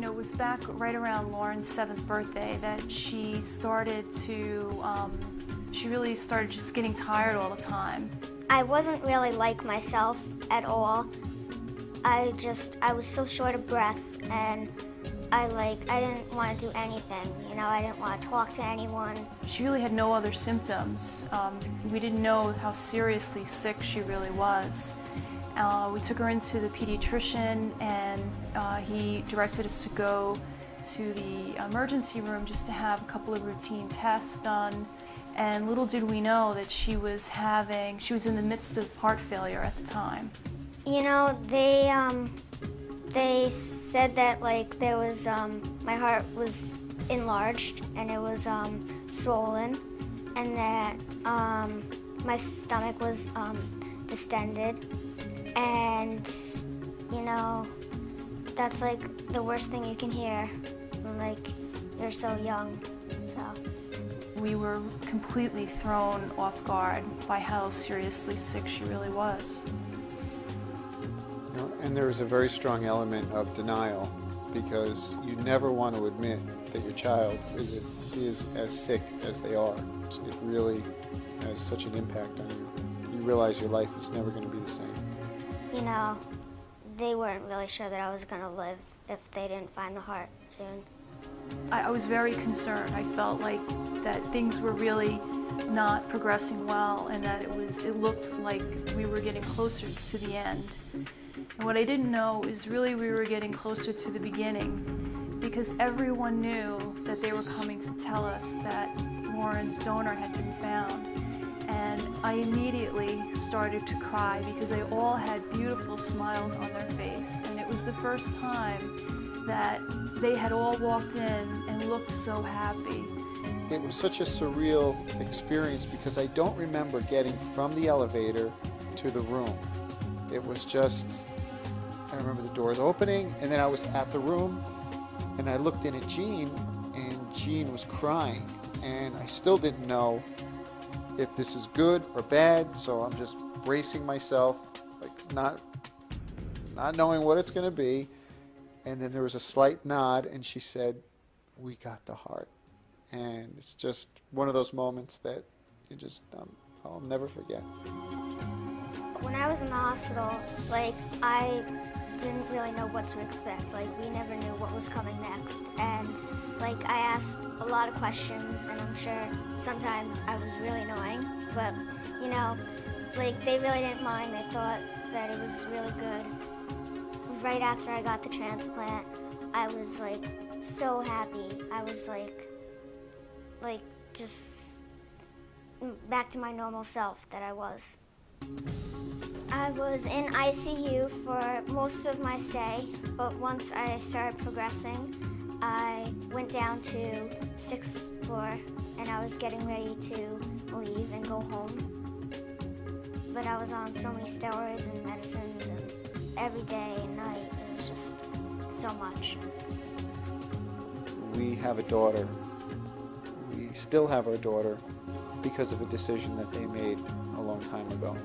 it was back right around Lauren's 7th birthday that she started to, she really started just getting tired all the time. I wasn't really like myself at all. I was so short of breath, and I didn't want to do anything, I didn't want to talk to anyone. She really had no other symptoms. We didn't know how seriously sick she really was. We took her into the pediatrician, and he directed us to go to the emergency room just to have a couple of routine tests done. And little did we know that she was in the midst of heart failure at the time. They said that there was, my heart was enlarged and it was swollen, and that my stomach was distended, and that's the worst thing you can hear when you're so young. So we were completely thrown off guard by how seriously sick she really was. And there is a very strong element of denial, because you never want to admit that your child is as sick as they are. It really has such an impact on you. You realize your life is never going to be the same. They weren't really sure that I was going to live if they didn't find the heart soon. I was very concerned. I felt like that things were really not progressing well, and that it looked like we were getting closer to the end. And what I didn't know is really we were getting closer to the beginning, because everyone knew that they were coming to tell us that Lauren's donor had been found. And I immediately started to cry, because they all had beautiful smiles on their face. And it was the first time that they had all walked in and looked so happy. It was such a surreal experience, because I don't remember getting from the elevator to the room. It was just, I remember the doors opening, and then I was at the room, and I looked in at Jeanne, and Jeanne was crying, and I still didn't know if this is good or bad, so I'm just bracing myself, not knowing what it's going to be. And then there was a slight nod, and she said, "We got the heart." And it's just one of those moments that you just, I'll never forget. When I was in the hospital, I didn't really know what to expect. We never knew what was coming next. And I asked a lot of questions, and I'm sure sometimes I was really annoying, but they really didn't mind. They thought that it was really good. Right after I got the transplant, I was so happy. I was just back to my normal self that I was. I was in ICU for most of my stay, but once I started progressing, I went down to 6th floor, and I was getting ready to leave and go home. But I was on so many steroids and medicines, and every day and night, it was just so much. We have a daughter. We still have our daughter because of a decision that they made a long time ago.